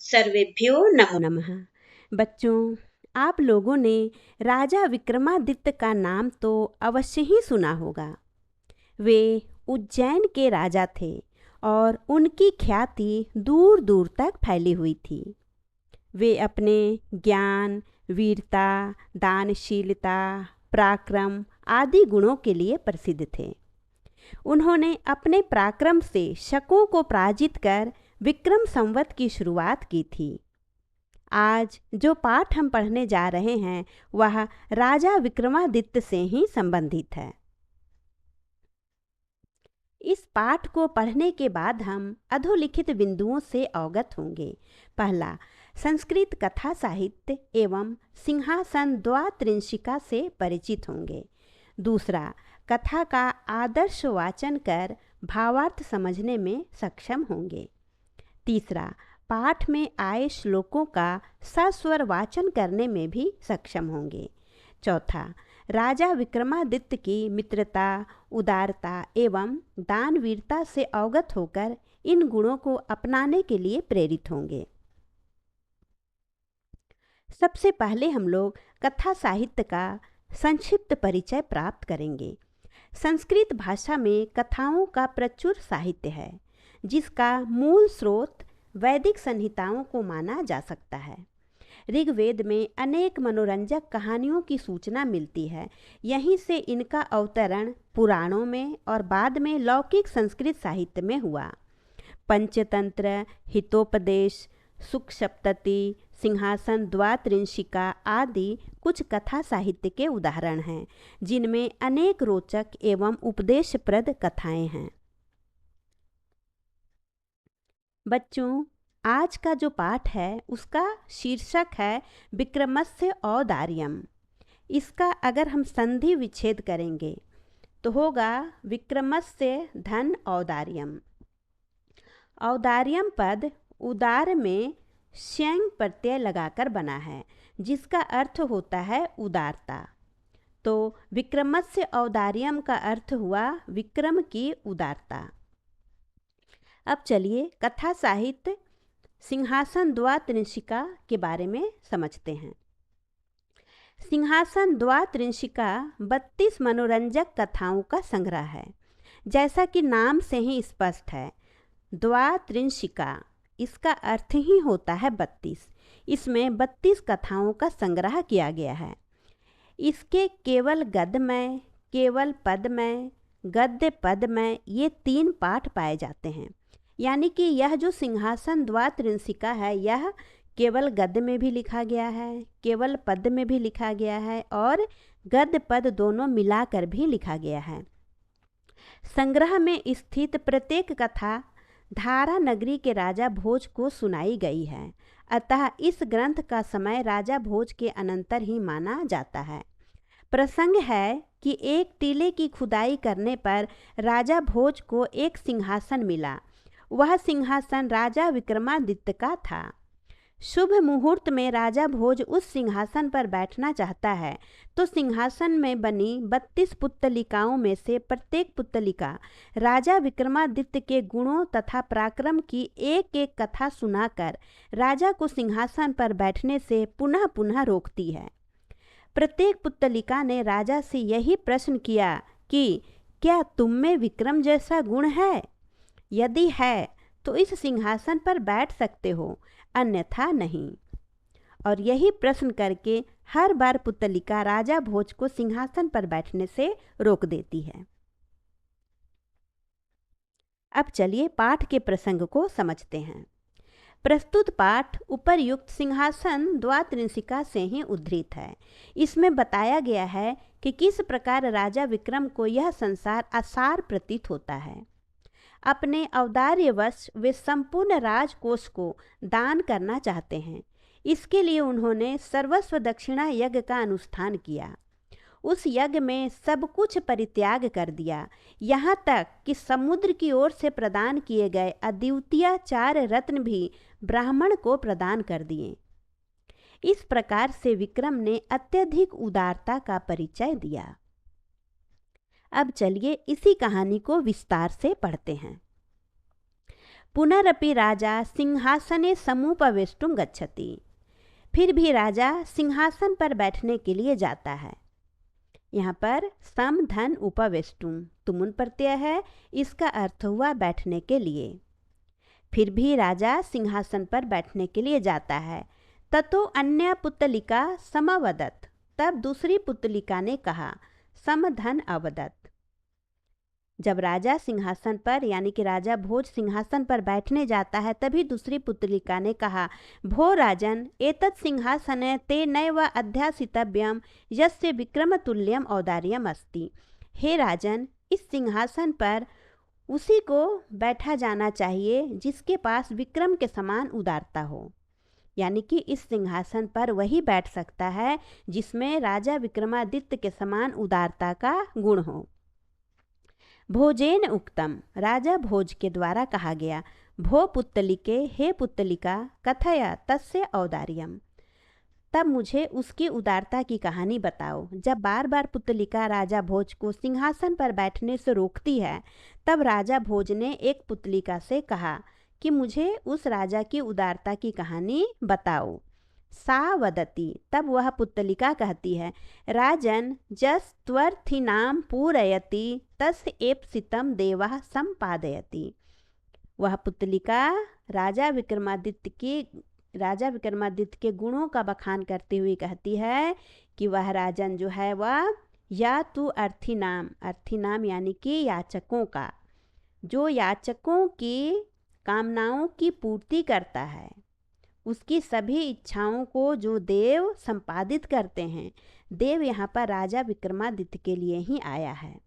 सर्वेभ्यो नमो नमः। बच्चों, आप लोगों ने राजा विक्रमादित्य का नाम तो अवश्य ही सुना होगा। वे उज्जैन के राजा थे और उनकी ख्याति दूर दूर तक फैली हुई थी। वे अपने ज्ञान, वीरता, दानशीलता, पराक्रम आदि गुणों के लिए प्रसिद्ध थे। उन्होंने अपने पराक्रम से शकों को पराजित कर विक्रम संवत की शुरुआत की थी। आज जो पाठ हम पढ़ने जा रहे हैं वह राजा विक्रमादित्य से ही संबंधित है। इस पाठ को पढ़ने के बाद हम अधोलिखित बिंदुओं से अवगत होंगे। पहला, संस्कृत कथा साहित्य एवं सिंहासन द्वात्रिंशिका से परिचित होंगे। दूसरा, कथा का आदर्श वाचन कर भावार्थ समझने में सक्षम होंगे। तीसरा, पाठ में आए श्लोकों का सस्वर वाचन करने में भी सक्षम होंगे। चौथा, राजा विक्रमादित्य की मित्रता, उदारता एवं दानवीरता से अवगत होकर इन गुणों को अपनाने के लिए प्रेरित होंगे। सबसे पहले हम लोग कथा साहित्य का संक्षिप्त परिचय प्राप्त करेंगे। संस्कृत भाषा में कथाओं का प्रचुर साहित्य है, जिसका मूल स्रोत वैदिक संहिताओं को माना जा सकता है। ऋग्वेद में अनेक मनोरंजक कहानियों की सूचना मिलती है। यहीं से इनका अवतरण पुराणों में और बाद में लौकिक संस्कृत साहित्य में हुआ। पंचतंत्र, हितोपदेश, सुखसप्तति, सिंहासन द्वात्रिंशिका आदि कुछ कथा साहित्य के उदाहरण हैं, जिनमें अनेक रोचक एवं उपदेशप्रद कथाएं हैं। बच्चों, आज का जो पाठ है उसका शीर्षक है विक्रमस्य औदार्यम। इसका अगर हम संधि विच्छेद करेंगे तो होगा विक्रमस्य धन औदार्यम। औदार्यम पद उदार में श्यंग प्रत्यय लगाकर बना है, जिसका अर्थ होता है उदारता। तो विक्रमस्य औदार्यम का अर्थ हुआ विक्रम की उदारता। अब चलिए कथा साहित्य सिंहासन द्वात्रिंशिका के बारे में समझते हैं। सिंहासन द्वात्रिंशिका 32 मनोरंजक कथाओं का संग्रह है। जैसा कि नाम से ही स्पष्ट है, द्वात्रिंशिका इसका अर्थ ही होता है 32। इसमें 32 कथाओं का संग्रह किया गया है। इसके केवल गद्यमय, केवल पदमय, गद्य पदमय ये 3 पाठ पाए जाते हैं। यानी कि यह जो सिंहासन द्वात्रिंशिका है यह केवल गद्य में भी लिखा गया है, केवल पद में भी लिखा गया है और गद्य पद दोनों मिलाकर भी लिखा गया है। संग्रह में स्थित प्रत्येक कथा धारा नगरी के राजा भोज को सुनाई गई है। अतः इस ग्रंथ का समय राजा भोज के अनंतर ही माना जाता है। प्रसंग है कि एक टीले की खुदाई करने पर राजा भोज को एक सिंहासन मिला। वह सिंहासन राजा विक्रमादित्य का था। शुभ मुहूर्त में राजा भोज उस सिंहासन पर बैठना चाहता है, तो सिंहासन में बनी 32 पुत्तलिकाओं में से प्रत्येक पुत्तलिका राजा विक्रमादित्य के गुणों तथा पराक्रम की एक एक कथा सुनाकर राजा को सिंहासन पर बैठने से पुनः पुनः रोकती है। प्रत्येक पुत्तलिका ने राजा से यही प्रश्न किया कि क्या तुम में विक्रम जैसा गुण है? यदि है तो इस सिंहासन पर बैठ सकते हो, अन्यथा नहीं। और यही प्रश्न करके हर बार पुत्तलिका राजा भोज को सिंहासन पर बैठने से रोक देती है। अब चलिए पाठ के प्रसंग को समझते हैं। प्रस्तुत पाठ उपर्युक्त सिंहासन द्वात्रिंशिका से ही उद्धृत है। इसमें बताया गया है कि किस प्रकार राजा विक्रम को यह संसार असार प्रतीत होता है। अपने औदार्यवश वे संपूर्ण राजकोष को दान करना चाहते हैं। इसके लिए उन्होंने सर्वस्व दक्षिणा यज्ञ का अनुष्ठान किया। उस यज्ञ में सब कुछ परित्याग कर दिया, यहाँ तक कि समुद्र की ओर से प्रदान किए गए अद्वितीय 4 रत्न भी ब्राह्मण को प्रदान कर दिए। इस प्रकार से विक्रम ने अत्यधिक उदारता का परिचय दिया। अब चलिए इसी कहानी को विस्तार से पढ़ते हैं। पुनरपि राजा सिंहासने समुपवेष्टुम गच्छति। फिर भी राजा सिंहासन पर बैठने के लिए जाता है। यहाँ पर सम धन उपवेष्टुम तुमुन प्रत्यय है, इसका अर्थ हुआ बैठने के लिए। फिर भी राजा सिंहासन पर बैठने के लिए जाता है। ततो अन्य पुतलिका समवदत, तब दूसरी पुतलिका ने कहा समधन अवदत। जब राजा सिंहासन पर यानी कि राजा भोज सिंहासन पर बैठने जाता है, तभी दूसरी पुतलिका ने कहा भो राजन एतत् सिंहासने ते नैव अध्यासितव्यम यस्य विक्रमतुल्यम औदार्यम अस्ति। हे राजन, इस सिंहासन पर उसी को बैठा जाना चाहिए जिसके पास विक्रम के समान उदारता हो। यानी कि इस सिंहासन पर वही बैठ सकता है जिसमें राजा विक्रमादित्य के समान उदारता का गुण हो। भोजेन उक्तम, राजा भोज के द्वारा कहा गया भो पुत्तलिके, हे पुत्तलिका कथया तस्य औदार्यम, तब मुझे उसकी उदारता की कहानी बताओ। जब बार बार पुतलिका राजा भोज को सिंहासन पर बैठने से रोकती है, तब राजा भोज ने एक पुतलिका से कहा कि मुझे उस राजा की उदारता की कहानी बताओ। सा वदती, तब वह पुतलिका कहती है राजन जस त्वर्थीनाम पूरयति तस् एप्सितम देवः संपादयति। वह पुतलिका राजा विक्रमादित्य के गुणों का बखान करते हुए कहती है कि वह राजन जो है वह या तू अर्थी नाम यानी कि याचकों का, जो याचकों की कामनाओं की पूर्ति करता है, उसकी सभी इच्छाओं को जो देव संपादित करते हैं। देव यहाँ पर राजा विक्रमादित्य के लिए ही आया है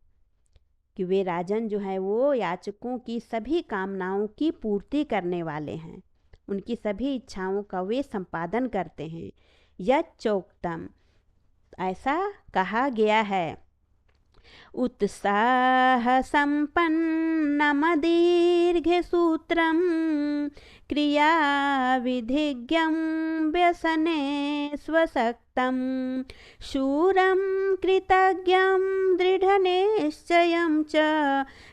कि वे राजन जो है वो याचकों की सभी कामनाओं की पूर्ति करने वाले हैं, उनकी सभी इच्छाओं का वे संपादन करते हैं। यच्चोक्तम, ऐसा कहा गया है। उत्साह संपन्नमदीर्घ सूत्रम क्रिया विधिज्ञं व्यसने स्वशक्तं शूरं कृतज्ञं दृढ़निश्चयं च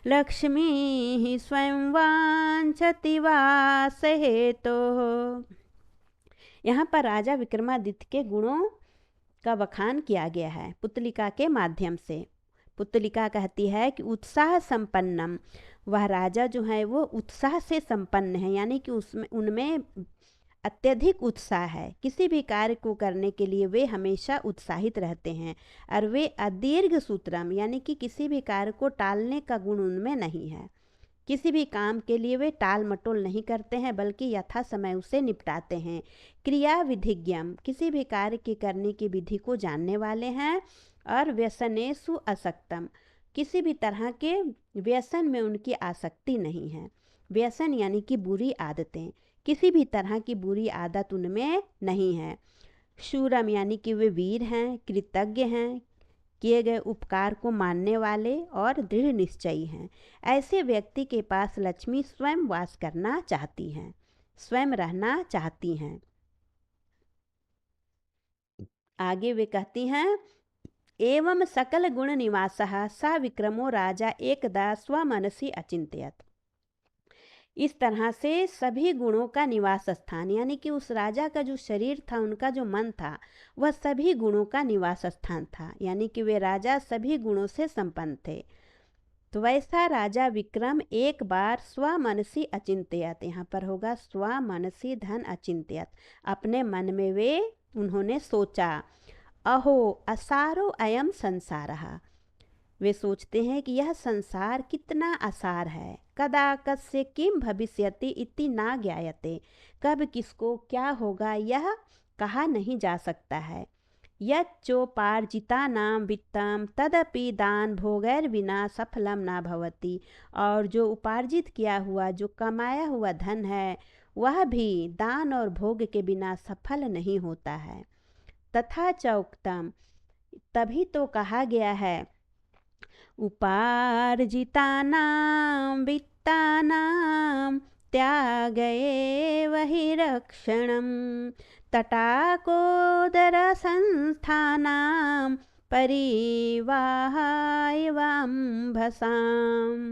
लक्ष्मीः स्वयं वाञ्छति वासहेतोः। यहाँ पर राजा विक्रमादित्य के गुणों का बखान किया गया है पुतलिका के माध्यम से। पुतलिका कहती है कि उत्साह संपन्नम, वह राजा जो है वो उत्साह से संपन्न है, यानी कि उनमें अत्यधिक उत्साह है। किसी भी कार्य को करने के लिए वे हमेशा उत्साहित रहते हैं। और वे अदीर्घ सूत्रम, यानी कि किसी भी कार्य को टालने का गुण उनमें नहीं है। किसी भी काम के लिए वे टाल मटोल नहीं करते हैं, बल्कि यथा समय उसे निपटाते हैं। क्रिया विधिज्ञम, किसी भी कार्य के करने की विधि को जानने वाले हैं। और व्यसनेषु असक्तम, किसी भी तरह के व्यसन में उनकी आसक्ति नहीं है। व्यसन यानी कि बुरी आदतें, किसी भी तरह की बुरी आदत उनमें नहीं है। शूरम यानी कि वे वीर हैं, कृतज्ञ हैं, किए गए उपकार को मानने वाले और दृढ़ निश्चयी हैं। ऐसे व्यक्ति के पास लक्ष्मी स्वयं वास करना चाहती हैं, स्वयं रहना चाहती हैं। आगे वे कहती हैं एवं सकल गुण निवासः सा विक्रमो राजा एकदा स्वमनसि अचिंत्यत। इस तरह से सभी गुणों का निवास स्थान, यानी कि उस राजा का जो शरीर था, उनका जो मन था, वह सभी गुणों का निवास स्थान था। यानी कि वे राजा सभी गुणों से संपन्न थे। तो वैसा राजा विक्रम एक बार स्वमनसी अचिंत्यत, यहाँ पर होगा स्वमनसी धन अचिंत्यत, अपने मन में वे उन्होंने सोचा अहो असारो अयम संसारः, वे सोचते हैं कि यह संसार कितना असार है। कदा कस्य किम भविष्यति इति ना ज्ञायते, कब किसको क्या होगा यह कहा नहीं जा सकता है। यच्चोपार्जितानां वित्तं तदपि दान भोगैर बिना सफलम ना भवति, और जो उपार्जित किया हुआ, जो कमाया हुआ धन है, वह भी दान और भोग के बिना सफल नहीं होता है। तथा च उक्तम, तभी तो कहा गया है उपार्जितानां वित्तानां त्यागएव हि रक्षणं तटाकोदरसंस्थानां परिवाहाय वाम्भसाम्।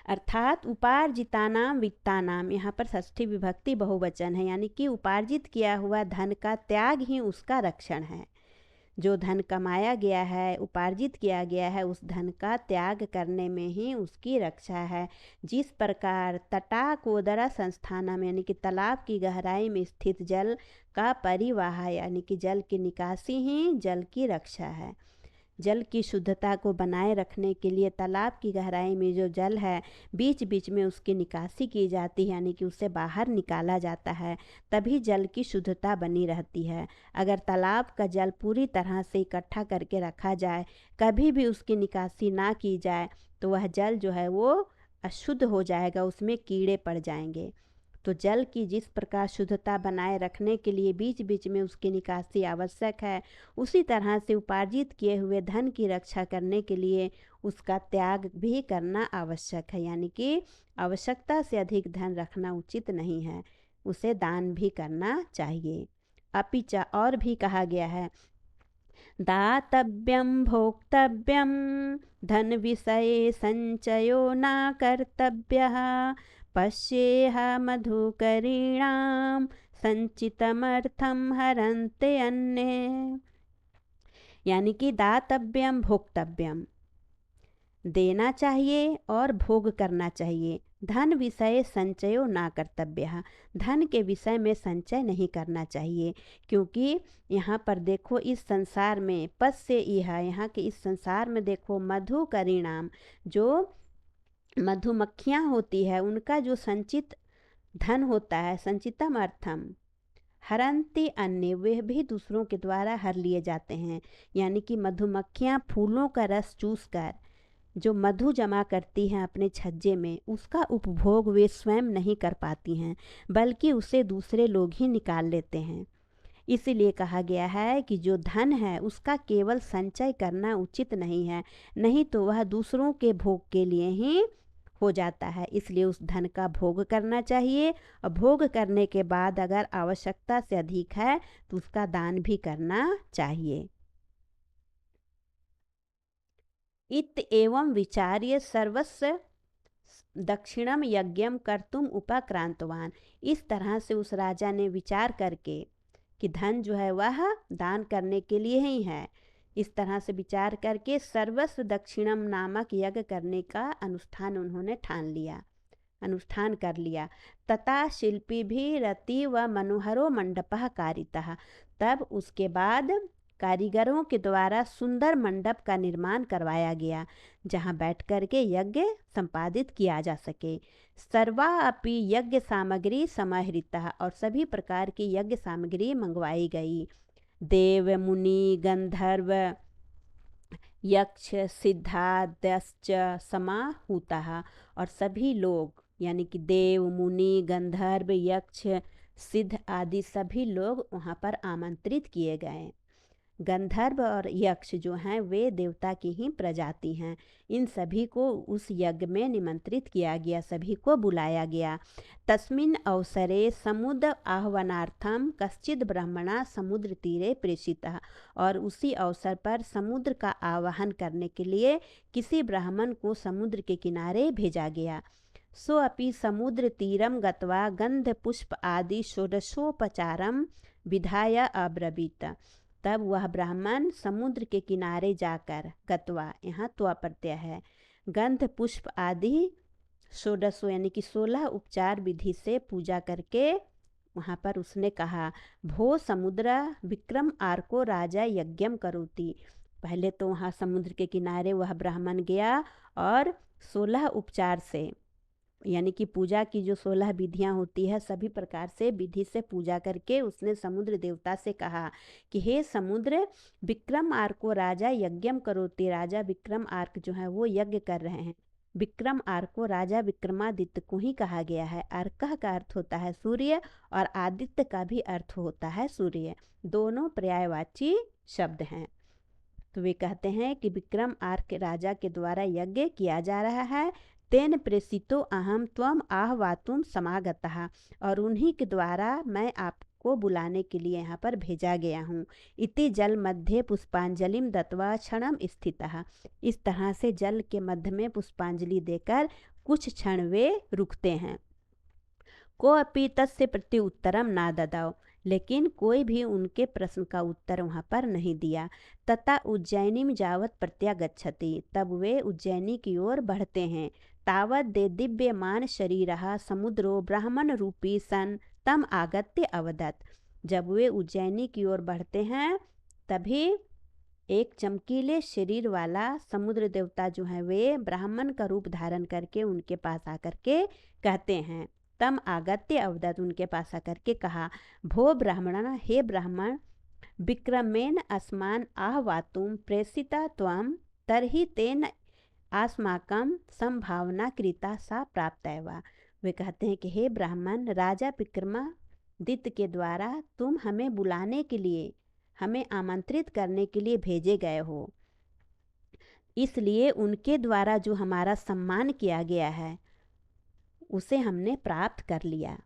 अर्थात उपार्जितानाम वित्तानाम, यहाँ पर षष्ठी विभक्ति बहुवचन है, यानी कि उपार्जित किया हुआ धन का त्याग ही उसका रक्षण है। जो धन कमाया गया है, उपार्जित किया गया है, उस धन का त्याग करने में ही उसकी रक्षा है। जिस प्रकार तटाकोदरा संस्थानम, यानी कि तालाब की गहराई में स्थित जल का परिवाह, यानी कि जल की निकासी ही जल की रक्षा है। जल की शुद्धता को बनाए रखने के लिए तालाब की गहराई में जो जल है, बीच बीच में उसकी निकासी की जाती है, यानी कि उसे बाहर निकाला जाता है, तभी जल की शुद्धता बनी रहती है। अगर तालाब का जल पूरी तरह से इकट्ठा करके रखा जाए, कभी भी उसकी निकासी ना की जाए, तो वह जल जो है वो अशुद्ध हो जाएगा, उसमें कीड़े पड़ जाएंगे। तो जल की जिस प्रकार शुद्धता बनाए रखने के लिए बीच बीच में उसकी निकासी आवश्यक है, उसी तरह से उपार्जित किए हुए धन की रक्षा करने के लिए उसका त्याग भी करना आवश्यक है, यानी कि आवश्यकता से अधिक धन रखना उचित नहीं है, उसे दान भी करना चाहिए। अपिच, और भी कहा गया है, दातव्यं भोक्तव्यं धन विषये संचयो न कर्तव्यः पश्येह मधुकरीणां संचितमर्थं हरन्ते अन्ये। यानी कि दातव्यम भोक्तव्यम, देना चाहिए और भोग करना चाहिए। धन विषय संचयो ना कर्तव्य, धन के विषय में संचय नहीं करना चाहिए, क्योंकि यहाँ पर देखो इस संसार में पस से यह, यहाँ के इस संसार में देखो मधुकरीणाम, जो मधुमक्खियाँ होती है, उनका जो संचित धन होता है, संचितम अर्थम हरंती अन्य, वे भी दूसरों के द्वारा हर लिए जाते हैं। यानी कि मधुमक्खियाँ फूलों का रस चूस कर जो मधु जमा करती हैं अपने छज्जे में, उसका उपभोग वे स्वयं नहीं कर पाती हैं, बल्कि उसे दूसरे लोग ही निकाल लेते हैं। इसीलिए कहा गया है कि जो धन है उसका केवल संचय करना उचित नहीं है, नहीं तो वह दूसरों के भोग के लिए ही हो जाता है। इसलिए उस धन का भोग करना चाहिए, और भोग करने के बाद अगर आवश्यकता से अधिक है तो उसका दान भी करना चाहिए। इत एवं विचार्य सर्वस्व दक्षिणम यज्ञम कर्तुम उपाक्रांतवान, इस तरह से उस राजा ने विचार करके कि धन जो है वह दान करने के लिए ही है, इस तरह से विचार करके सर्वस्व दक्षिणम नामक यज्ञ करने का अनुष्ठान उन्होंने ठान लिया, अनुष्ठान कर लिया। तथा शिल्पी भी रति व मनोहरो मंडपः कारितः, तब उसके बाद कारीगरों के द्वारा सुंदर मंडप का निर्माण करवाया गया, जहां बैठ कर के यज्ञ संपादित किया जा सके। सर्वा अपि यज्ञ सामग्री समाहृता, और सभी प्रकार की यज्ञ सामग्री मंगवाई गई। देव मुनि गंधर्व यक्ष सिद्धाद्यश्च समाहूता, और सभी लोग यानी कि देव मुनि गंधर्व यक्ष सिद्ध आदि सभी लोग वहाँ पर आमंत्रित किए गए। गंधर्व और यक्ष जो हैं वे देवता की ही प्रजाति हैं, इन सभी को उस यज्ञ में निमंत्रित किया गया, सभी को बुलाया गया। तस्मिन् अवसरे समुद्र आह्वानार्थम कश्चिद ब्राह्मणा समुद्र तीरे प्रेषितः, और उसी अवसर पर समुद्र का आवाहन करने के लिए किसी ब्राह्मण को समुद्र के किनारे भेजा गया। सो अपि समुद्र तीरम गत्वा गंध पुष्प आदि षोडशोपचारम विधाय अब्रवीत, तब वह ब्राह्मण समुद्र के किनारे जाकर, गत्वा यहाँ त्वा प्रत्यय है, गंध पुष्प आदि षोडशो यानी कि 16 उपचार विधि से पूजा करके वहाँ पर उसने कहा, भो समुद्र विक्रम आर्को राजा यज्ञम करोति। पहले तो वहाँ समुद्र के किनारे वह ब्राह्मण गया और 16 उपचार से, यानी कि पूजा की जो 16 विधियां होती है, सभी प्रकार से विधि से पूजा करके उसने समुद्र देवता से कहा कि हे समुद्र, विक्रम आर्को राजा यज्ञम करोति, राजा विक्रम आर्क जो है वो यज्ञ कर रहे हैं। विक्रम आर्को राजा विक्रमादित्य को ही कहा गया है। अर्क का अर्थ होता है सूर्य और आदित्य का भी अर्थ होता है सूर्य, दोनों पर्यायवाची शब्द हैं। तो वे कहते हैं कि विक्रम आर्क राजा के द्वारा यज्ञ किया जा रहा है। तेन प्रेषितो अहम त्वम आहवातुम समागतः, और उन्हीं के द्वारा मैं आपको बुलाने के लिए यहाँ पर भेजा गया हूँ। इति जल मध्य पुष्पांजलिम दत्वा क्षणम स्थितः, इस तरह से जल के मध्य में पुष्पांजलि देकर कुछ क्षण वे रुकते हैं। कोऽपि तस्य प्रति उत्तरम ना ददाओ, लेकिन कोई भी उनके प्रश्न का उत्तर वहाँ पर नहीं दिया। तथा उज्जैनीम जावत प्रत्यागच्छति, तब वे उज्जैनी की ओर बढ़ते हैं। तावत दे दिव्यमान शरीरः समुद्रो ब्राह्मण रूपी सन तम आगत्य अवदत्। जब वे उज्जैनी की ओर बढ़ते हैं तभी एक चमकीले शरीर वाला समुद्र देवता जो है वे ब्राह्मण का रूप धारण करके उनके पास आकर के कहते हैं। तम आगत्य अवदत्, उनके पास आकर के कहा, भो ब्राह्मण, हे ब्राह्मण, विक्रमेण अस्मान आहवातुम प्रेषिता त्वं, तर्हि तेन अस्माकं संभावना कृता सा प्राप्तैवा। वे कहते हैं कि हे ब्राह्मण, राजा विक्रमादित्य के द्वारा तुम हमें बुलाने के लिए, हमें आमंत्रित करने के लिए भेजे गए हो, इसलिए उनके द्वारा जो हमारा सम्मान किया गया है उसे हमने प्राप्त कर लिया।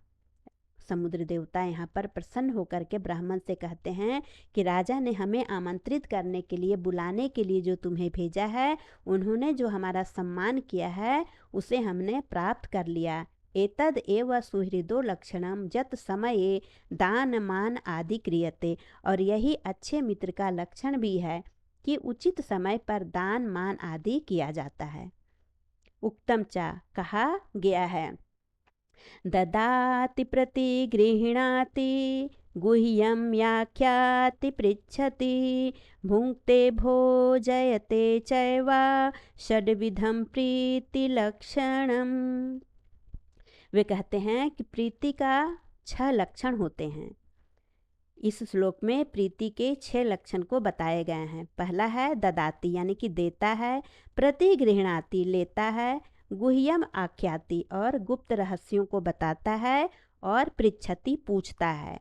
समुद्र देवता यहाँ पर प्रसन्न होकर के ब्राह्मण से कहते हैं कि राजा ने हमें आमंत्रित करने के लिए, बुलाने के लिए जो तुम्हें भेजा है, उन्होंने जो हमारा सम्मान किया है उसे हमने प्राप्त कर लिया। एतद एव सुहृदो लक्षणम जत समये दान मान आदि क्रियते, और यही अच्छे मित्र का लक्षण भी है कि उचित समय पर दान मान आदि किया जाता है। उक्तम चा, कहा गया है, ददाति प्रतिगृह्णाति गुह्यं याख्याति पृच्छति, भुङ्क्ते भोजयते चैवा षड्विधं प्रीतिलक्षणम्। वे कहते हैं कि प्रीति का 6 लक्षण होते हैं। इस श्लोक में प्रीति के 6 लक्षण को बताए गए हैं। पहला है ददाति, यानी कि देता है, प्रतिगृह्णाति लेता है, गुह्यम आख्याति और गुप्त रहस्यों को बताता है, और पृच्छति पूछता है,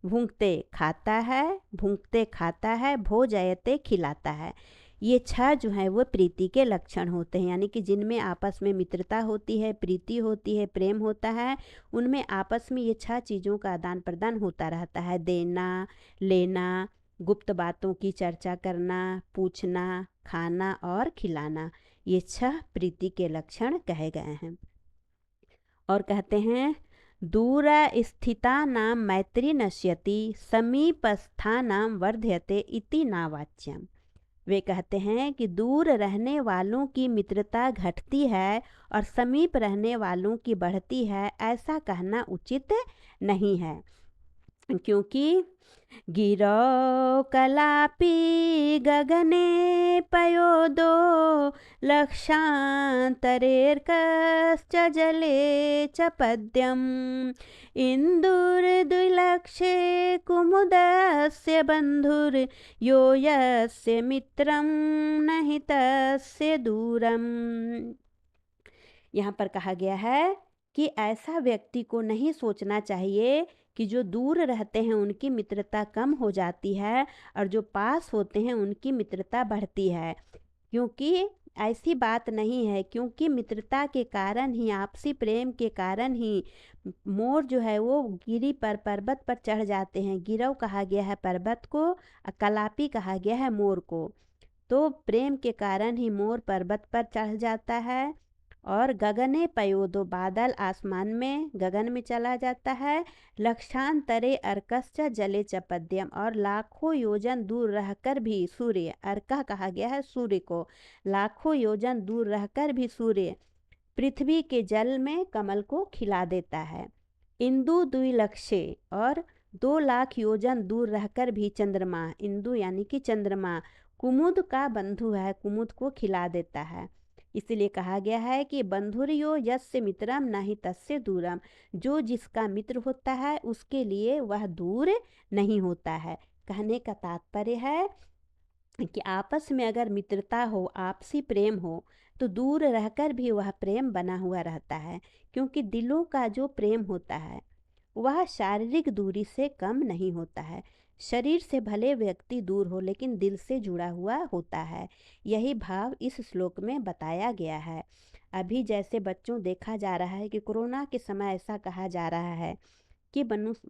भुंक्ते खाता है, भुंक्ते खाता है, भोजयते खिलाता है। ये 6 जो है वो प्रीति के लक्षण होते हैं, यानी कि जिनमें आपस में मित्रता होती है, प्रीति होती है, प्रेम होता है, उनमें आपस में ये 6 चीज़ों का आदान प्रदान होता रहता है। देना, लेना, गुप्त बातों की चर्चा करना, पूछना, खाना और खिलाना, ये 6 प्रीति के लक्षण कहे गए हैं। और कहते हैं, दूर स्थिता नाम मैत्री नश्यति, समीपस्था नाम वर्ध्यते इति नावाच्यम। वे कहते हैं कि दूर रहने वालों की मित्रता घटती है और समीप रहने वालों की बढ़ती है, ऐसा कहना उचित नहीं है। क्योंकि गिरौ कलापि गगने पयोदो, लक्षान्तरेर्कश्च जले च पद्यम्, इन्दुर्द्विलक्षे कुमुदस्य बन्धुर्, यो यस्य मित्रं नहि तस्य दूरम्। यहाँ पर कहा गया है कि ऐसा व्यक्ति को नहीं सोचना चाहिए कि जो दूर रहते हैं उनकी मित्रता कम हो जाती है और जो पास होते हैं उनकी मित्रता बढ़ती है, क्योंकि ऐसी बात नहीं है। क्योंकि मित्रता के कारण ही, आपसी प्रेम के कारण ही मोर जो है वो गिरी पर, पर्वत पर चढ़ जाते हैं। गिरव कहा गया है पर्वत को, कलापी कहा गया है मोर को। तो प्रेम के कारण ही मोर पर्वत पर चढ़ जाता है, और गगने पयोदो, बादल आसमान में, गगन में चला जाता है। लक्षांतरे अर्कश्च जले च पद्यम, और लाखों योजन दूर रहकर भी सूर्य, अर्का कहा गया है सूर्य को, लाखों योजन दूर रहकर भी सूर्य पृथ्वी के जल में कमल को खिला देता है। इंदु द्विलक्षे, और 2 लाख योजन दूर रहकर भी चंद्रमा, इंदु यानी कि चंद्रमा, कुमुद का बंधु है, कुमुद को खिला देता है। इसलिए कहा गया है कि बंधुर्यो यस्य मित्रम नहि तस्य दूरम, जो जिसका मित्र होता है उसके लिए वह दूर नहीं होता है। कहने का तात्पर्य है कि आपस में अगर मित्रता हो, आपसी प्रेम हो, तो दूर रहकर भी वह प्रेम बना हुआ रहता है। क्योंकि दिलों का जो प्रेम होता है वह शारीरिक दूरी से कम नहीं होता है। शरीर से भले व्यक्ति दूर हो, लेकिन दिल से जुड़ा हुआ होता है। यही भाव इस श्लोक में बताया गया है। अभी जैसे बच्चों देखा जा रहा है कि कोरोना के समय ऐसा कहा जा रहा है कि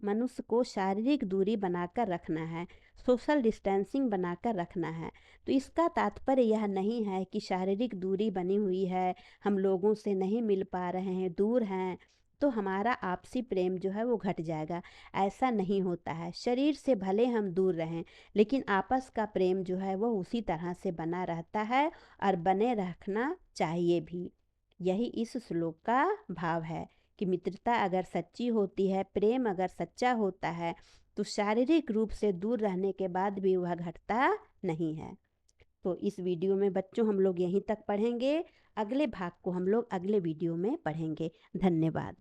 मनुष्य को शारीरिक दूरी बनाकर रखना है, सोशल डिस्टेंसिंग बनाकर रखना है। तो इसका तात्पर्य यह नहीं है कि शारीरिक दूरी बनी हुई है, हम लोगों से नहीं मिल पा रहे हैं, दूर हैं, तो हमारा आपसी प्रेम जो है वो घट जाएगा। ऐसा नहीं होता है। शरीर से भले हम दूर रहें, लेकिन आपस का प्रेम जो है वो उसी तरह से बना रहता है और बने रखना चाहिए भी। यही इस श्लोक का भाव है कि मित्रता अगर सच्ची होती है, प्रेम अगर सच्चा होता है, तो शारीरिक रूप से दूर रहने के बाद भी वह घटता नहीं है। तो इस वीडियो में बच्चों हम लोग यहीं तक पढ़ेंगे। अगले भाग को हम लोग अगले वीडियो में पढ़ेंगे। धन्यवाद।